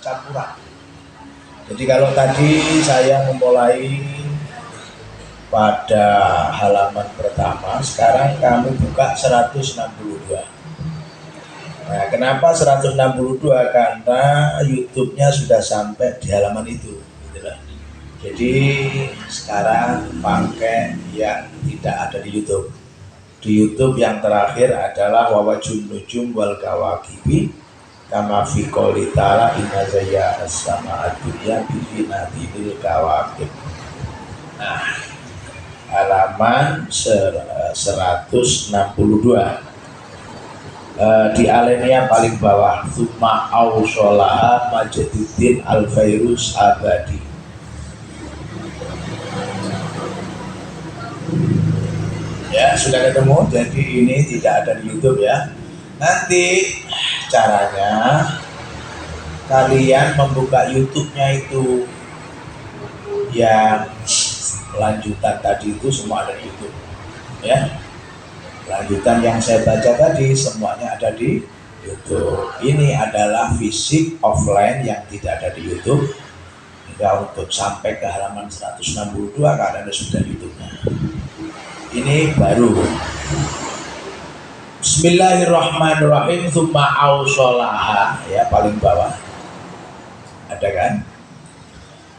campuran. Jadi kalau tadi saya memulai pada halaman pertama, sekarang kami buka 162. Nah, kenapa 162? Karena YouTube-nya sudah sampai di halaman itu, gitu lah. Jadi sekarang pakai yang tidak ada di YouTube. Di YouTube yang terakhir adalah wawajun nujum wal kawakibi kama fi qouli ta'ala inna zayya as-sama ad-dunya bi nadil kawakib. Nah, halaman 162. Di alinea paling bawah, tsumma awsolaha Majaduddin Al-Fairuz Abadi. Ya, sudah ketemu. Jadi ini tidak ada di YouTube ya. Nanti caranya kalian membuka YouTube-nya itu yang lanjutan tadi itu semua ada di YouTube ya. Lanjutan yang saya baca tadi semuanya ada di YouTube. Ini adalah fisik offline yang tidak ada di YouTube. Hingga untuk sampai ke halaman 162 karena sudah di YouTube-nya. Ini baru. Bismillahirrahmanirrahim. Tsumma awsolaha, ya paling bawah. Ada kan?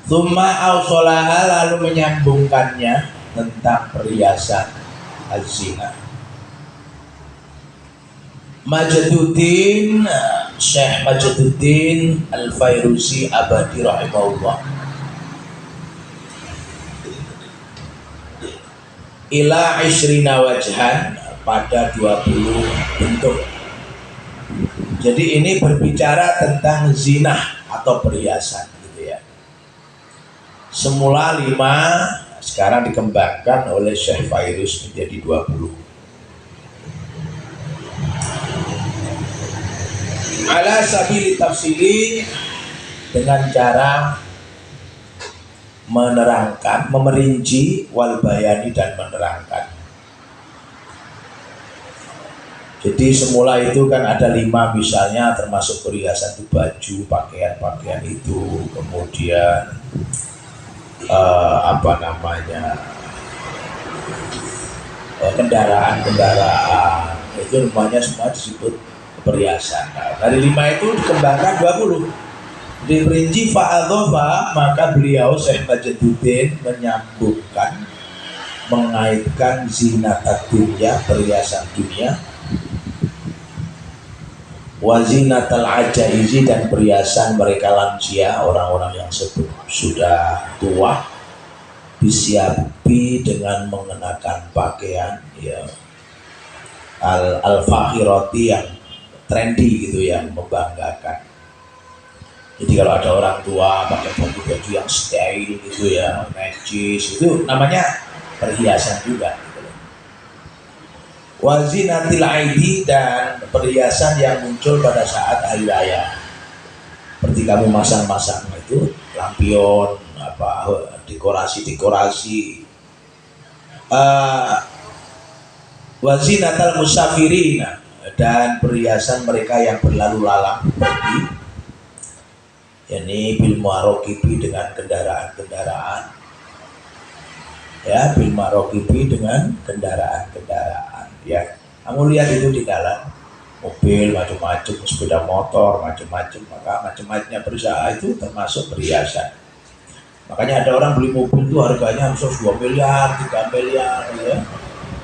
Tsumma awsolaha, lalu menyambungkannya tentang perhiasan az-zina. Majaduddin, Syekh Majaduddin Al-Fairuzi Abadi rahimahullah. Ila isrina wajhan, pada 20 bentuk. Jadi ini berbicara tentang zina atau perhiasan gitu ya. Semula 5, sekarang dikembangkan oleh Syekh Fairuz menjadi 20. Ala sabili tafsili, dengan cara menerangkan, memerinci, wal bayani, dan menerangkan. Jadi semula itu kan ada 5 misalnya, termasuk perhiasan itu baju, pakaian-pakaian itu, kemudian kendaraan-kendaraan, itu namanya semua disebut perhiasan. Nah, dari 5 itu dikembangkan 20. Diperinci fa'adhofa, maka beliau Syekh Majaduddin menyambungkan, mengaitkan zinat dunya, perhiasan dunia, wa zinatal ajaizi, dan perhiasan mereka lansia, orang-orang yang sudah tua, bisyabi, dengan mengenakan pakaian ya al-fakhirati, yang trendy gitu, yang membanggakan. Jadi kalau ada orang tua pakai baju-baju yang style gitu ya, najis, itu namanya perhiasan juga gitu. Wazinatil aidi, dan perhiasan yang muncul pada saat hari raya. Seperti kamu masang-masang itu lampion, dekorasi-dekorasi. Wazinatal musafirin, dan perhiasan mereka yang berlalu lalang pergi. Ini bil marokibi, dengan kendaraan-kendaraan ya, bil marokibi, dengan kendaraan-kendaraan ya. Kamu lihat itu di jalan, mobil macam-macam, sepeda motor macam-macam, maka macam-macamnya berusaha itu termasuk perhiasan. Makanya ada orang beli mobil itu harganya harus 2 miliar, 3 miliar ya.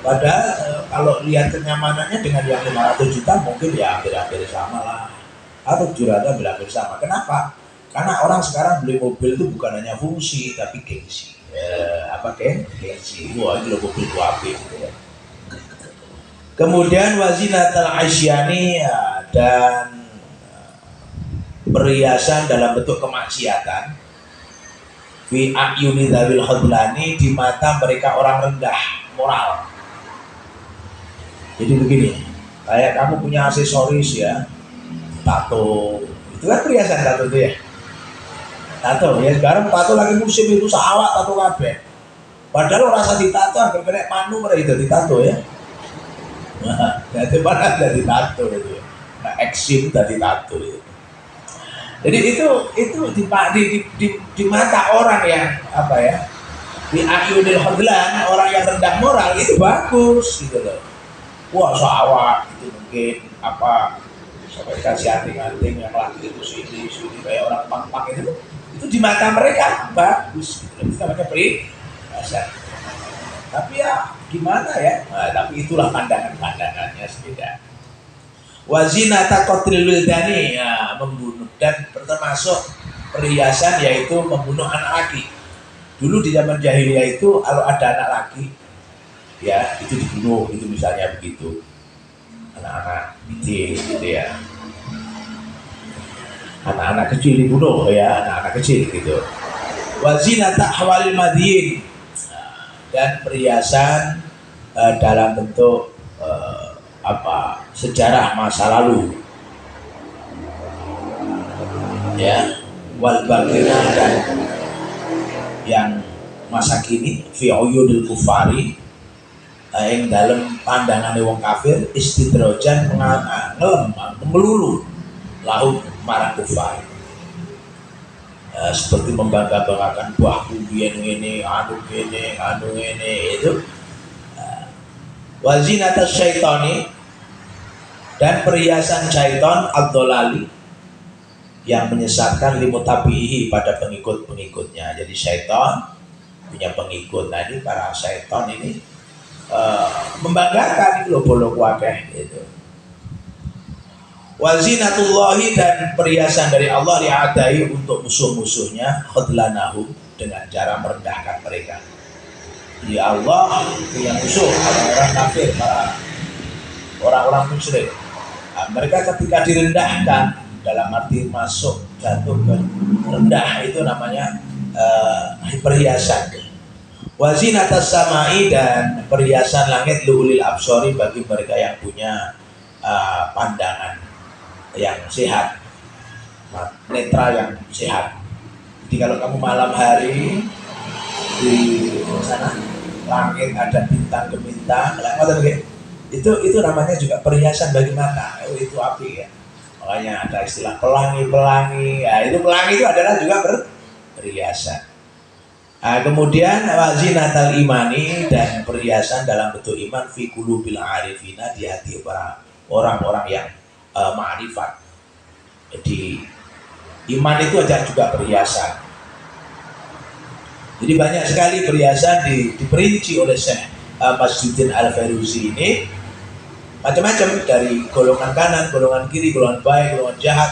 Padahal kalau lihat kenyamanannya dengan yang 500 juta mungkin ya hampir-hampir sama lah, atau 700 hampir sama. Kenapa? Karena orang sekarang beli mobil itu bukan hanya fungsi, tapi gengsi. Gengsi. Wah, ini loh mobil wapi gitu ya. Kemudian wazinatal asyani, dan perhiasan dalam bentuk kemaksiatan. Fi a'yuni dzawil khadlani, di mata mereka orang rendah moral. Jadi begini, kayak kamu punya aksesoris ya, tato, itu kan perhiasan tato itu ya. Tato ya, sekarang tato lagi musim itu, sawak tato kabeh. Padahal rasa ditato agak kena manu mereka itu ditato ya. Nah, jadi mana jadi tato itu ya. Nah, eksim dari tato itu. Jadi itu di mata orang yang apa ya, di ayunil khadlan, orang yang rendah moral itu bagus gitu loh. Wah sawah itu mungkin apa sampai dikasih anting-anting yang laki itu sini kayak orang pang-pang itu di mata mereka bagus gitu loh. Itu namanya perhiasan. Tapi ya gimana ya? Nah, tapi itulah pandangannya beda. Wazinata qatlil wildani, ya, membunuh, dan termasuk perhiasan yaitu membunuh anak laki. Dulu di zaman jahiliyah itu kalau ada anak laki ya itu dibunuh, itu misalnya begitu, anak-anak kecil gitu ya, anak-anak kecil dibunuh ya, anak-anak kecil gitu. Wazinata hawalil madin, dan perhiasan dalam bentuk apa sejarah masa lalu ya, wal bagina, dan yang masa kini fi uyudil kufari, yang dalam pandangan wong kafir istidrojan ngelem melulu laut marang kufar, seperti membangga-banggakan buahku ini anu ini itu. Wazinata syaitani, dan perhiasan syaitan ad-dhalali, yang menyesatkan limutabihi pada pengikut-pengikutnya. Jadi syaitan punya pengikut. Nah ini para syaitan ini membanggakan itu loh bolo wakeh gitu. Wazinatullahi, dan perhiasan dari Allah diadai untuk musuh-musuhnya khadlanahu, dengan cara merendahkan mereka. Jadi Allah punya musuh, orang-orang kafir, para orang-orang musyrik. Nah, mereka ketika direndahkan, dalam arti masuk jatuh ke rendah, itu namanya perhiasan. Wazinatas samai, dan perhiasan langit luhulil absori, bagi mereka yang punya pandangan yang sehat, netra yang sehat. Jadi kalau kamu malam hari di sana langit ada bintang gemintang, itu namanya juga perhiasan bagi mata. Itu api ya. Makanya ada istilah pelangi. Ya, itu pelangi itu adalah juga perhiasan. Nah, kemudian wazinatal imani, dan perhiasan dalam bentuk iman fi qulubil arifina, di hati para orang-orang yang ma'rifat. Jadi iman itu aja juga perhiasan. Jadi banyak sekali perhiasan diperinci oleh Syekh Masjuddin Al-Fairuzi ini, macam-macam, dari golongan kanan, golongan kiri, golongan baik, golongan jahat,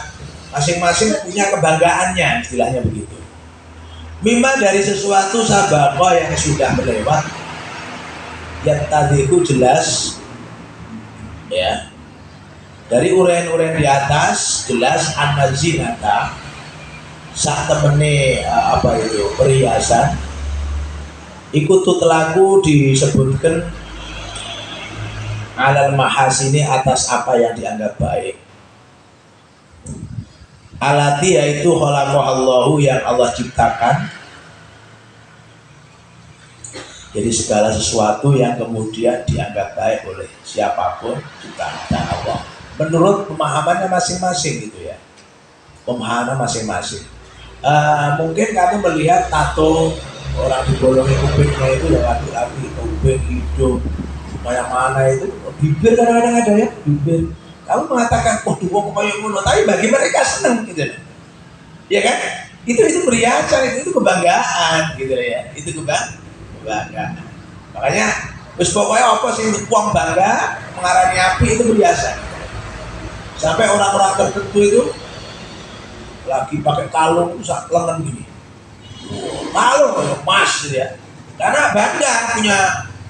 masing-masing punya kebanggaannya, istilahnya begitu. Mimma, dari sesuatu sabaqah yang sudah melewat, yang tadi itu jelas ya, dari urean-urean di atas jelas an-zinata, saat temene apa itu perhiasan ikut tutlaku disebutkan alal mahasini, atas apa yang dianggap baik. Alati, yaitu khalaqallahu, yang Allah ciptakan. Jadi segala sesuatu yang kemudian dianggap baik oleh siapapun ciptaan Allah menurut pemahamannya masing-masing gitu ya, pemahaman masing-masing. Mungkin kamu melihat tato orang digolongi kupingnya itu ya laki-laki, kuping, hidung, yang mana itu, bibir kadang-kadang ada ya, bibir. Kamu mengatakan, oh dua kayak ngono, tapi bagi mereka seneng gitu, ya kan? Itu perhiasan, itu kebanggaan gitu ya, itu kebanggaan. Makanya, terus pokoknya apa sih uang bangga mengarani api itu perhiasan. Sampai orang-orang tertentu itu lagi pakai kalung lengan gini, kalung emas gitu ya, karena bangga punya,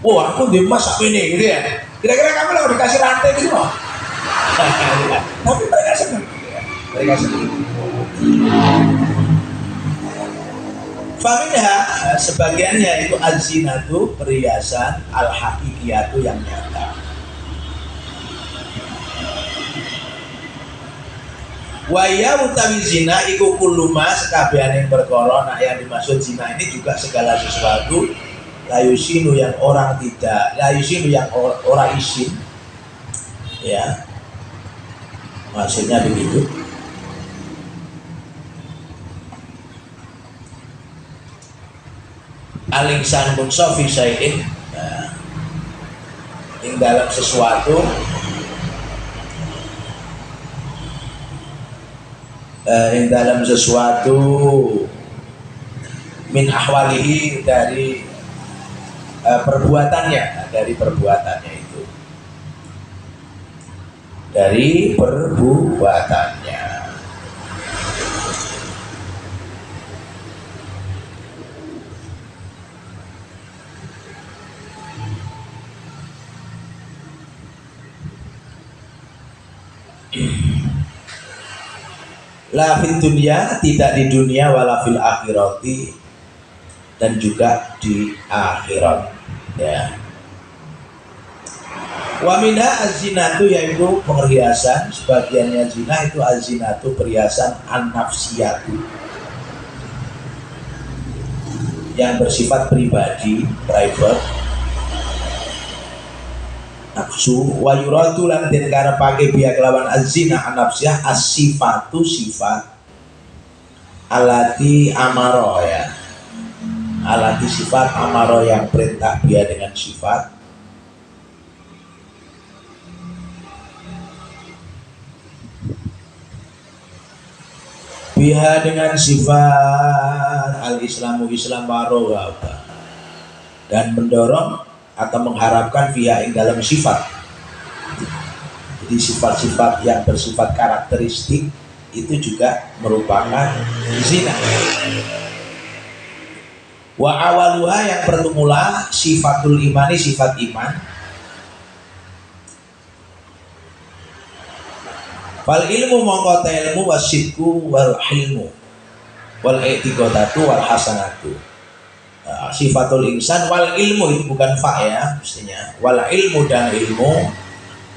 wah aku di emas apa ini gitu ya. Kira-kira kamu kalau dikasih rantai gitu loh, tapi mereka senang gitu ya. Mereka senang. Faminha, sebagiannya itu az-zinatu, perhiasan, al-haqiqiyatu, yang nyata. Waya utawi zina iku kuluma, sekabian yang berkorona. Yang dimaksud zina ini juga segala sesuatu layusinu, yang orang tidak, layusinu yang orang isin ya, maksudnya begitu. al-insan munsafi syai'in, nah, ing dalam sesuatu min ahwalihi, dari perbuatannya, dari perbuatannya itu, dari perbuatannya. La fid dunya, tidak di dunia, wala fil akhirati, dan juga di akhirat, ya. Wa minha az-zinatu, yaitu perhiasan, sebagiannya zina itu az-zinatu, perhiasan an-nafsiyatu, yang bersifat pribadi, private, nafsu. Wa yuradu lan den karepake biya kelawan az-zina an-nafsiyah as-sifatu, sifat alati amaro, ya, alati sifat amaro, yang perintah dia dengan sifat, biha dengan sifat al-islamu, Islam, waro, dan mendorong atau mengharapkan via ing dalam sifat. Jadi sifat-sifat yang bersifat karakteristik itu juga merupakan zina. Wa awaluha, yang bermula sifatul imani, sifat iman. Wal ilmu mongko ilmu, wasidku wal hilmu wal i'tiqadatu wal hasanatu. Sifatul insan wal ilmu itu bukan fa, ya, mestinya wal ilmu, dan ilmu,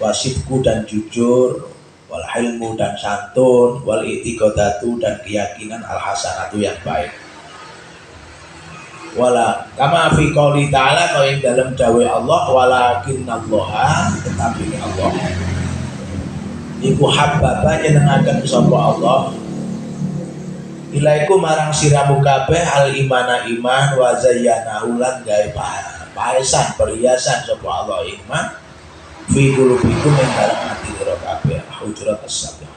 wasidku dan jujur, wal hilmu dan santun, wal i'tiqadatu dan keyakinan, al hasanatu yang baik. Wala kama fi qouli ta'ala, kau yang dalam dawai Allah, walakinnallaha, tetapi Allah iku habbaba, nyenengaken sapa Allah, ilaiku marang siramu kabeh, al imana iman, wa zayyanahu lan gawe paesan, perhiasan sapa Allah iman, fi qulubikum, ing dalam ati sira kabeh. Hujurat as-sabah.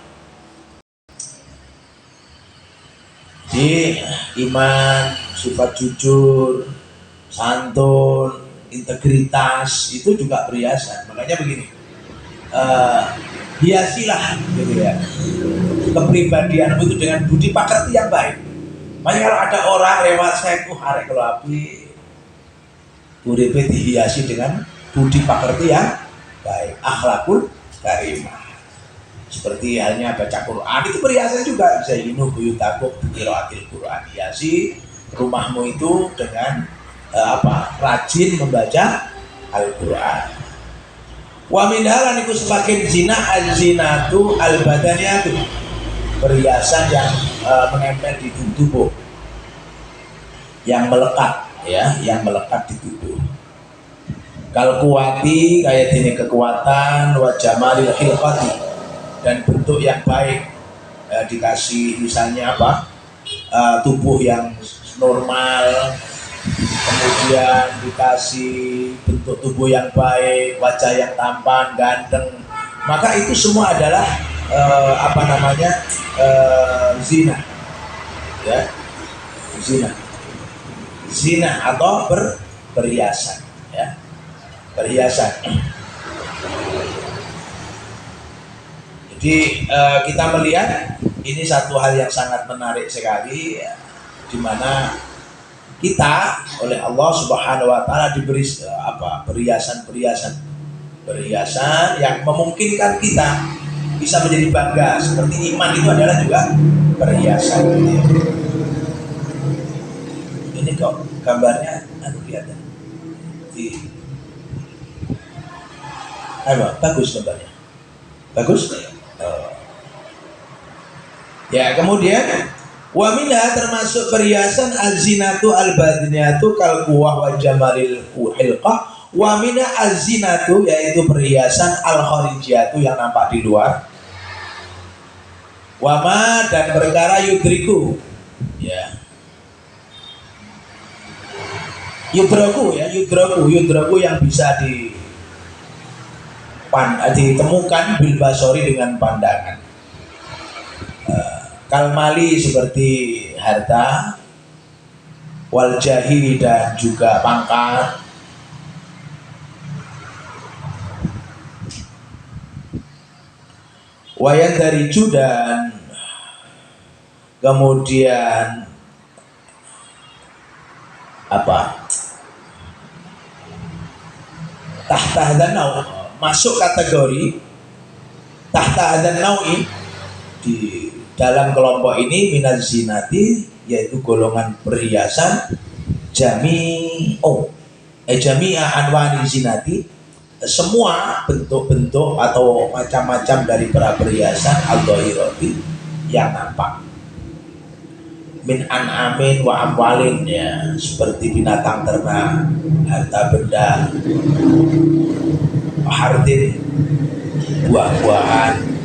Jadi iman, sifat jujur, santun, integritas itu juga perhiasan. Makanya begini, hiasilah gitu ya kepribadianmu itu dengan budi pekerti yang baik. Makanya kalau ada orang lewat saya, arek kalau api, uripe dihiasi dengan budi pekerti yang baik, akhlakul karimah. Seperti halnya baca Quran, itu perhiasan juga. Zayyinu buyutakum biqiraatil Quran, hiasi rumahmu itu dengan rajin membaca Al-Quran. Wa min halan iku sebagian zina al-zinatu al-badaniyatu, perhiasan yang menempel di tubuh, yang melekat, ya, yang melekat di tubuh. Kal kuwati, kayak ini kekuatan, wa jamalil khilqati, dan bentuk yang baik, dikasih misalnya tubuh yang normal, kemudian dikasih bentuk tubuh yang baik, wajah yang tampan, ganteng, maka itu semua adalah zina, ya, zina atau perhiasan, ya, perhiasan. Jadi kita melihat ini satu hal yang sangat menarik sekali, ya, di mana kita oleh Allah Subhanahu wa taala diberi perhiasan yang memungkinkan kita bisa menjadi bangga. Seperti iman itu adalah juga perhiasan. Ini kok gambarnya kelihatan. Bagus gambarnya. Bagus? Ya, kemudian wa minha, termasuk perhiasan az-zinatu al-badniyatu kal quwwah wa jamalil hilqah. Wa minha az-zinatu, yaitu perhiasan al-kharijiyatu, yang nampak di luar. Wa ma, dan perkara yudriku, ya, Yudraku yang bisa ditemukan bil basori dengan pandangan. Kalmali seperti harta, wal jahi dan juga pangkat, wayan dari dan kemudian tahta hadan nau, masuk kategori tahta hadan naui di dalam kelompok ini minaz zinati, yaitu golongan perhiasan jami'a anwani zinati, semua bentuk-bentuk atau macam-macam dari perhiasan al-dhahirati yang nampak, min an'amin wa amwalin, ya, seperti binatang ternak, harta benda, hardin, buah-buahan,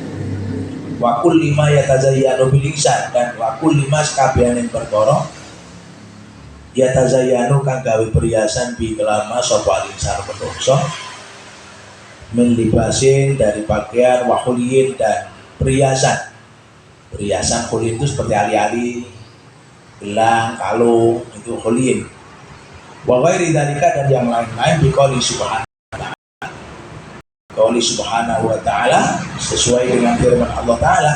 wa kulli ma yatazayyanu bil ihsan, dan wa kulli ma sakabehane perkara yatazayyanu kang gawe perhiasan bi kelama sapa insan menungso, min libasin dari pakaian, wa khulin dan perhiasan khulin itu seperti ali-ali, gelang, kalung, itu khulin. Wa ghairi dzalika, dan yang lain-lain biqouli subhanahu wa ta'ala, sesuai dengan firman Allah ta'ala,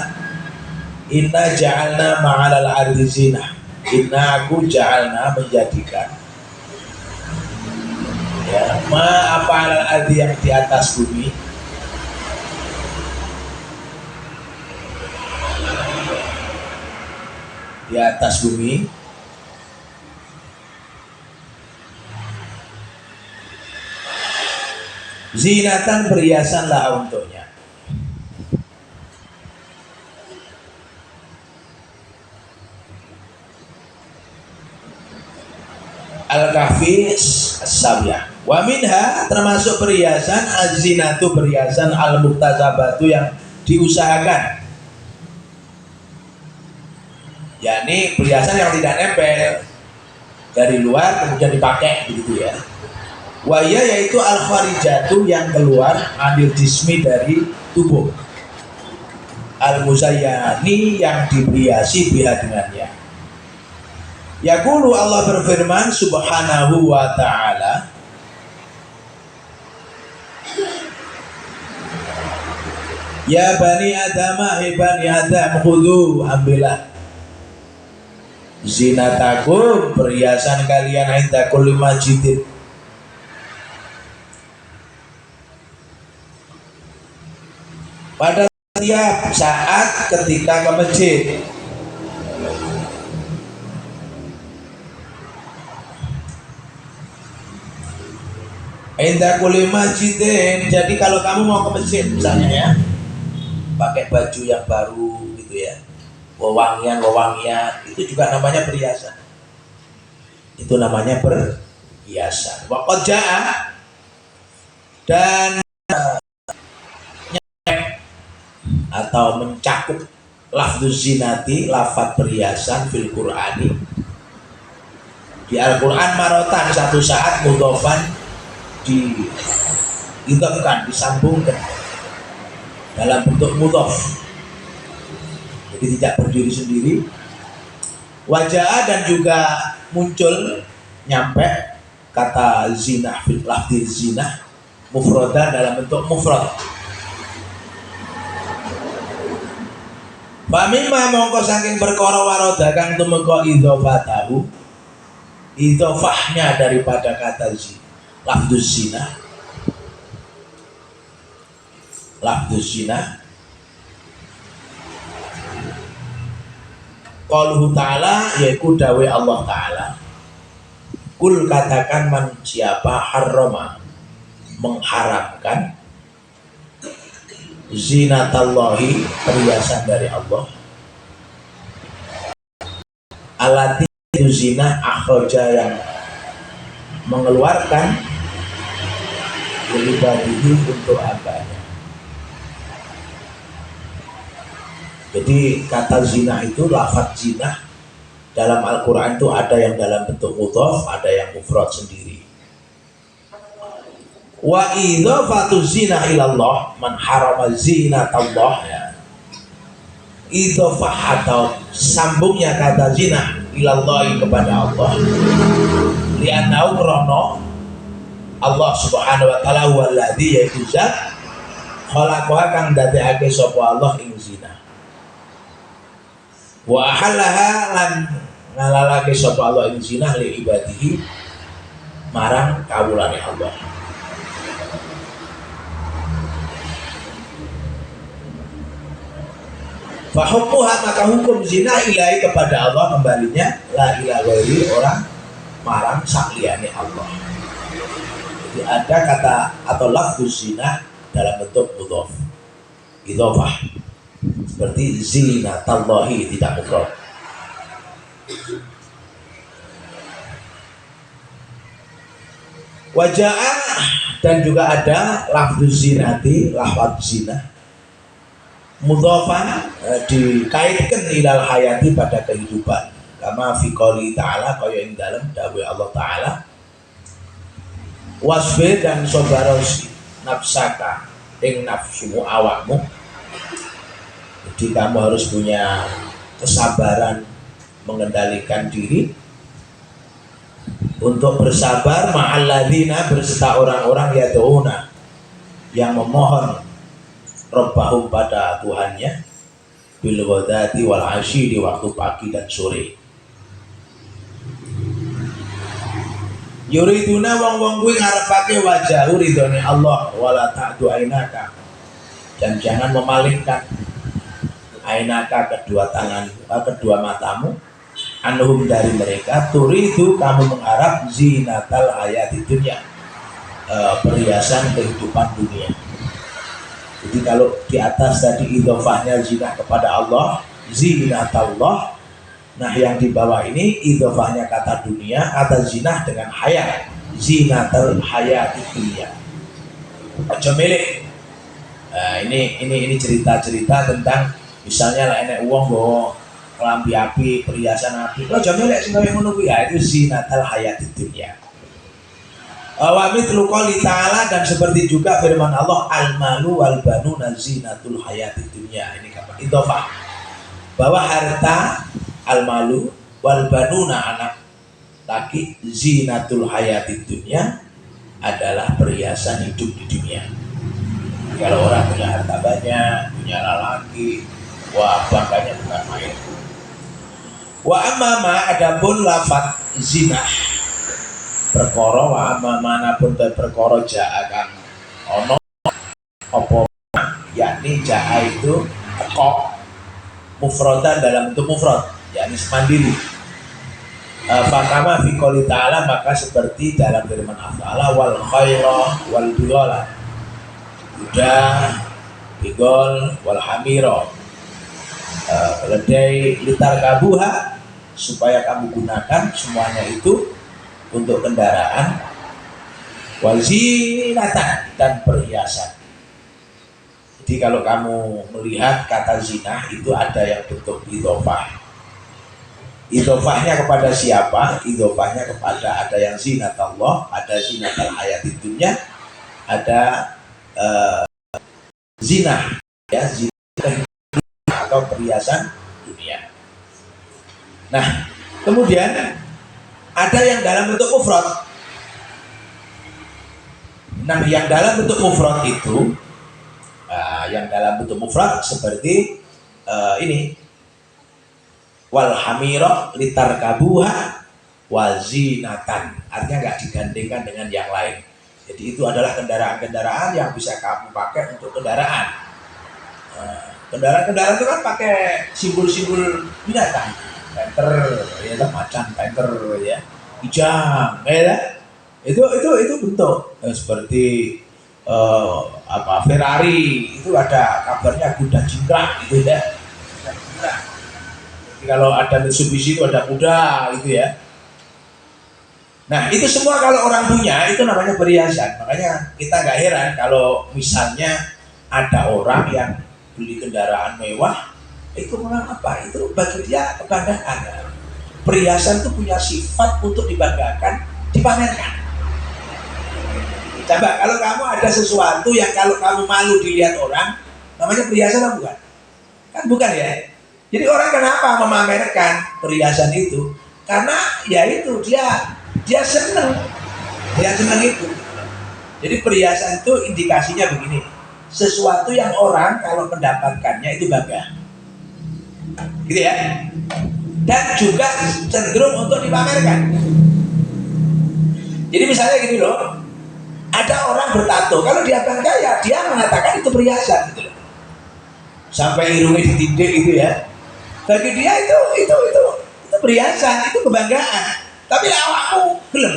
inna ja'alna ma'alal ardi zinah, inna aku ja'alna menjadikan, ya, apa alal ardi yang di atas bumi, zinatan, perhiasanlah untuknya. Al-Kahfi as-Sabyah. Wa minha, termasuk perhiasan az-zinatu, perhiasan al-muktasabatu yang diusahakan, yakni perhiasan yang tidak nempel dari luar kemudian dipakai, begitu ya. Waya, yaitu al-kharijatu, yang keluar anil jismi, dari tubuh, al-muzayyani, yang dihiasi biha dengannya. Yaqulu, Allah berfirman subhanahu wa ta'ala, ya bani Adam, hai bani Adam, khudhu, ambillah zinatakum, perhiasan kalian, inda kulli masjidin, pada setiap saat ketika ke masjid. Inda kulli masjidin, jadi kalau kamu mau ke masjid misalnya, ya, pakai baju yang baru gitu ya, wewangian, itu juga namanya perhiasan. Itu namanya perhiasan. Wa qad jaa, dan atau mencakup lafduz zinati, lafaz perhiasan, fil Qur'ani, di Al-Quran, marotan, satu saat, mudhofan, diidhofkan, disambungkan dalam bentuk mudhof, jadi tidak berdiri sendiri. Wajah, dan juga muncul, nyampe kata zinah, fil lafdz zinah, mufradan, dalam bentuk mufrad. Famimma, mongko saking perkara waroda kang tumeka idhofatahu, idhofahnya daripada kata lafduz zina, qauluhu ta'ala, yaitu dawe Allah ta'ala, kul, katakan, man, siapa, harrama, mengharamkan, zinatallahi, perhiasan dari Allah, alati, itu zina, akhroja, yang mengeluarkan, ilibadihi, untuk hambanya. Jadi kata zina itu, lafaz zina dalam Al-Quran itu ada yang dalam bentuk mudhof, ada yang mufrad sendiri. Wa idhafatu zina ilallah, man harama zinatallah, ya. Idhafah atau sambungnya kata zina ilallah kepada Allah, li'annahu krono Allah subhanahu wa ta'ala walladhi yaitu zat khalaqaha kang dadekake sapa Allah ing zina, wa ahalaha lan ngalalake sapa Allah ing zina li ibadihi marang kawulane Allah. Fahumuha maka hukum zina ilahi kepada Allah, kembalinya la ilaha ghairi orang marang sakliyane Allah. Jadi ada kata atau lafuz zina dalam bentuk mudhof, idhofah, seperti zinatallahi tidak mufrad. Wajah dan juga ada lafuz zinati, lafaz zina mudhofan dikaitkan ilal hayati pada kehidupan, kama fi qouli ta'ala kaya ing dalem dawuh Allah taala, wasbir dan sobarosi nafsaka ing nafsumu awakmu. Jadi kamu harus punya kesabaran mengendalikan diri untuk bersabar ma'alladzina berserta orang-orang yad'una yang memohon Rabbahum pada Tuhannya bil ghadati wal asyi di waktu pagi dan sore. Yuriduna wong-wong kuwi ngarepake wajah ridhone Allah, wala ta'du ainaka, dan jangan memalingkan ainaka kedua tangan, kedua matamu, anhum dari mereka, turidu kamu mengharap zinatal hayati dunya, perhiasan kehidupan dunia. Jadi kalau di atas tadi idhofahnya zina kepada Allah, zinatallah. Nah yang di bawah ini idhofahnya kata dunia, kata zina dengan hayat, zinatal hayati dunia. Aja milik. Nah, ini cerita-cerita tentang misalnya lah enek uang bawa kelambi api, perhiasan api. Aja milik sing koyo ngono kuwi ya, itu zinatal hayati dunia. Wa mithlu qouli ta'ala, dan seperti juga firman Allah, al-malu wal banuna zinatul hayati dunya. Ini kapan idhofah bahwa harta, al-malu wal banuna anak laki, zinatul hayati dunya adalah perhiasan hidup di dunia. Kalau orang punya harta banyak, punya lelaki, wah bangganya bukan main. Wa amma adapun lafaz zina perkara, wa amma manapun perkara jaa kang ana apa, yakni jaa itu teko mufradan dalam bentuk mufrad, yakni mandiri. Fakama fi qouli ta'ala, maka seperti dalam firman Allah, wal khaira wal bighala, kuda, bigol, wal hamira, keledai, litar kabuha, supaya kamu gunakan semuanya itu untuk kendaraan, wazinatan, dan perhiasan. Jadi kalau kamu melihat kata zina itu ada yang bentuk idhofah. Idhofahnya kepada siapa? Idhofahnya kepada ada yang zinatallah, ada zinatal hayati dunya, ada zina, ya, zina atau perhiasan dunia. Nah, kemudian ada yang dalam bentuk mufrad. Nah, yang dalam bentuk mufrad itu, yang dalam bentuk mufrad seperti ini, wal hamira litar kabuha wazinatan, artinya nggak digandengkan dengan yang lain. Jadi itu adalah kendaraan-kendaraan yang bisa kamu pakai untuk kendaraan. Kendaraan-kendaraan itu kan pakai simbol-simbol binatang. Panther, ya macan panther, ya, kijang, ya, itu bentuk seperti Ferrari itu ada kabarnya kuda jingkrak gitu ya. Jadi kalau ada Mitsubishi itu ada kuda gitu ya. Nah itu semua kalau orang punya itu namanya perhiasan. Makanya kita nggak heran kalau misalnya ada orang yang beli kendaraan mewah, itu memang apa? Itu bagi dia kebanggaan. perhiasan itu punya sifat untuk dibanggakan, dipamerkan. Coba kalau kamu ada sesuatu yang kalau kamu malu dilihat orang, namanya perhiasan apa bukan? Kan bukan ya. Jadi orang kenapa memamerkan perhiasan itu? Karena ya itu dia senang itu. Jadi perhiasan itu indikasinya begini, sesuatu yang orang kalau mendapatkannya itu bangga, gitu ya. Dan juga cenderung untuk dipamerkan. Jadi misalnya gini loh, ada orang bertato, kalau dia bangga ya dia mengatakan itu perhiasan, gitu loh. Sampai hidungnya ditindik gitu ya. Bagi dia itu perhiasan, itu kebanggaan. Tapi lah awakmu belum,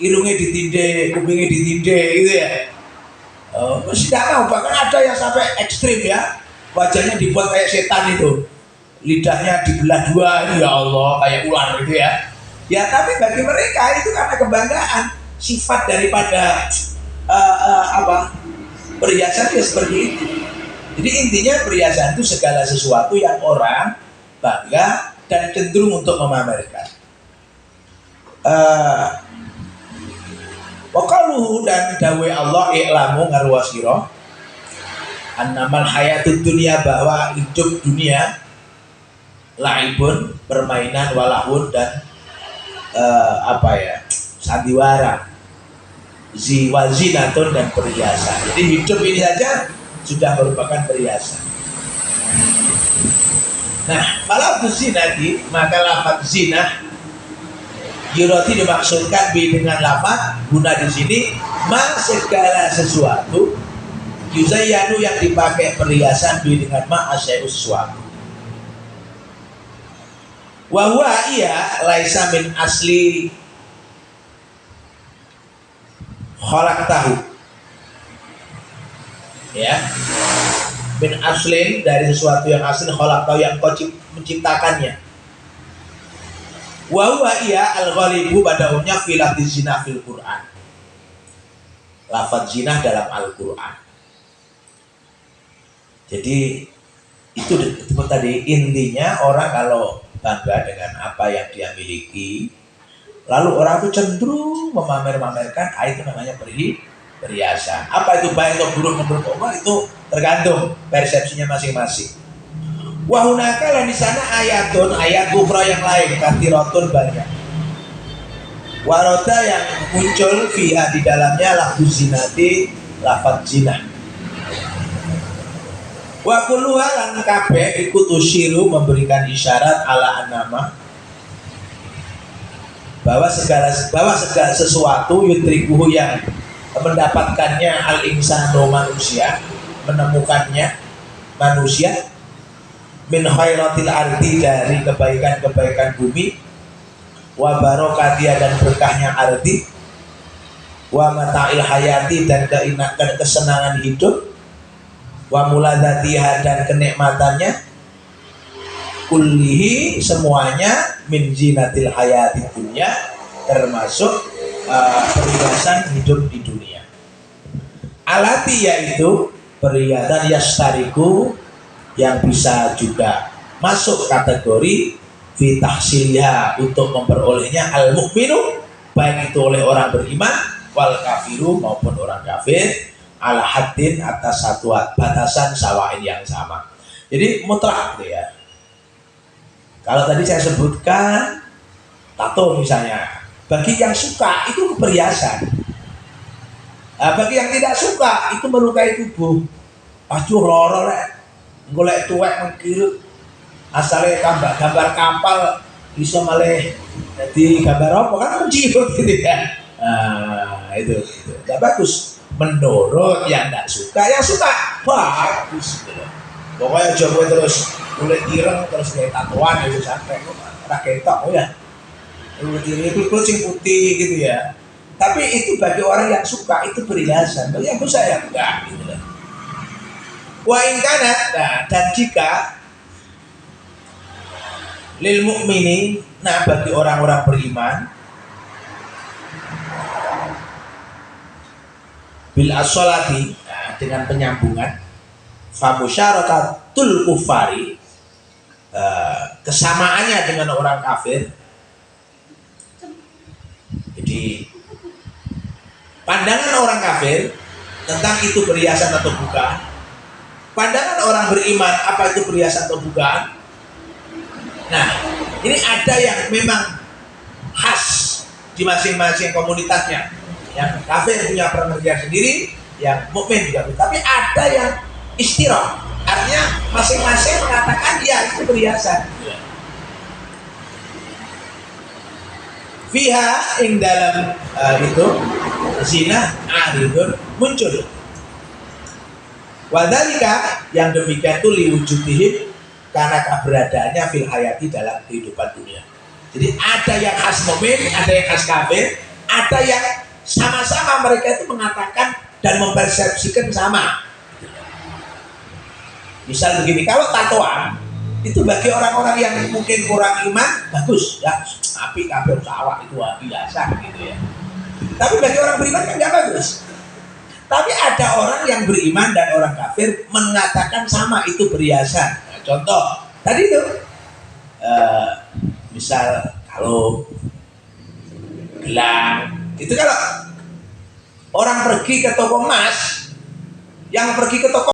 hidungnya ditindik, kupingnya ditindik gitu ya. Masih tidak mau, bahkan ada yang sampai ekstrim ya, wajahnya dibuat kayak setan itu, lidahnya dibelah dua, ya Allah, kayak ular gitu ya. Ya tapi bagi mereka itu karena kebanggaan, sifat daripada perhiasan ya seperti itu. Jadi intinya perhiasan itu segala sesuatu yang orang bangga dan cenderung untuk memamerkan. Waqaluhu dan dawe Allah i'lamu ngarwasiro annamal hayatud dunia, bahwa hidup dunia laibun, permainan, walahun dan sandiwara, ziwazinatun dan perhiasan. Jadi hidup ini saja sudah merupakan perhiasan. Nah, kalau zina maka lafaz zina yurati dimaksudkan dengan lafaz guna di sini segala sesuatu yuzayyanu yang dipakai perhiasan dengan asyai'us sesuatu. Wa huwa iya laisa min asli khalaqtahu, ya, min aslin dari sesuatu yang asli, khalaqtahu yang kau menciptakannya. Wa huwa iya al-ghalibu pada umumnya fi lafzi zina fil Quran, lafaz zina dalam Al-Quran. Jadi itu tadi intinya, orang kalau bangga dengan apa yang dia miliki, lalu orang itu cenderung memamer-mamerkan, itu namanya perhiasan. Apa itu baik atau buruk menurut Allah itu tergantung persepsinya masing-masing. Wahunaka dan di sana ayat ukhra yang lain, katsiratun banyak. Waroda yang muncul fiha di dalamnya lafuz zinati, lafaz zina. Wa kulluha lan kabeh ikut usyiru memberikan isyarat ala anama, bahwa segala sesuatu yutrikuhu yang mendapatkannya al-insanu manusia, menemukannya manusia, min khairatil ardi dari kebaikan-kebaikan bumi, wa barokatiha dan berkahnya ardi, wa mata'il hayati dan kesenangan hidup, wa muladatiha dan kenikmatannya, kullihi semuanya, min zinatil hayati dunya termasuk perhiasan hidup di dunia. Alati yaitu perhiasan yastariku yang bisa juga masuk kategori fitahsiliha untuk memperolehnya al mukminu, baik itu oleh orang beriman, wal kafiru maupun orang kafir, ala haddin atas satu batasan sawain yang sama. Jadi mutlak gitu ya. Kalau tadi saya sebutkan tato misalnya, bagi yang suka itu perhiasan. Nah, bagi yang tidak suka itu melukai tubuh. Aduh loro rek, golek tuwek mengkir, asale gambar kapal bisa malih jadi gambar apa kan menjiut gitu ya. Nah, itu nggak bagus. Menurut yang tidak suka, yang suka bagus gitu. Pokoknya coba terus kulit ireng terus kayak tatoan itu sampai raketok ya. Kulit ireng itu kulit putih gitu ya. Tapi itu bagi orang yang suka itu perhiasan. Bagi aku saya enggak gitu lah. Wa in kana, dan jika lil mukmini, nah bagi orang-orang beriman, bil as-sholati, dengan penyambungan, famusyarakatul kufari, kesamaannya dengan orang kafir, Jadi pandangan orang kafir tentang itu perhiasan atau bukan, pandangan orang beriman apa itu perhiasan atau bukan. Nah, ini ada yang memang khas di masing-masing komunitasnya. Yang kafir punya pengertian sendiri, yang mukmin juga. Tapi ada yang istirah, artinya masing-masing mengatakan ya itu perhiasan. Fiha ing dalam itu zina aridun muncul. Wadhalika yang demikian itu liwujudihim karena keberadaannya fil hayati dalam kehidupan dunia. Jadi ada yang khas mukmin, ada yang khas kafir, ada yang sama-sama mereka itu mengatakan dan mempersepsikan sama. Misal begini, kalau tatoan itu bagi orang-orang yang mungkin kurang iman bagus ya, tapi kafir sawah itu biasa gitu ya. Tapi bagi orang beriman kan nggak bagus. Tapi ada orang yang beriman dan orang kafir mengatakan sama itu perhiasan. Nah, contoh tadi itu misal kalau gelang itu, kalau orang pergi ke toko emas, yang pergi ke toko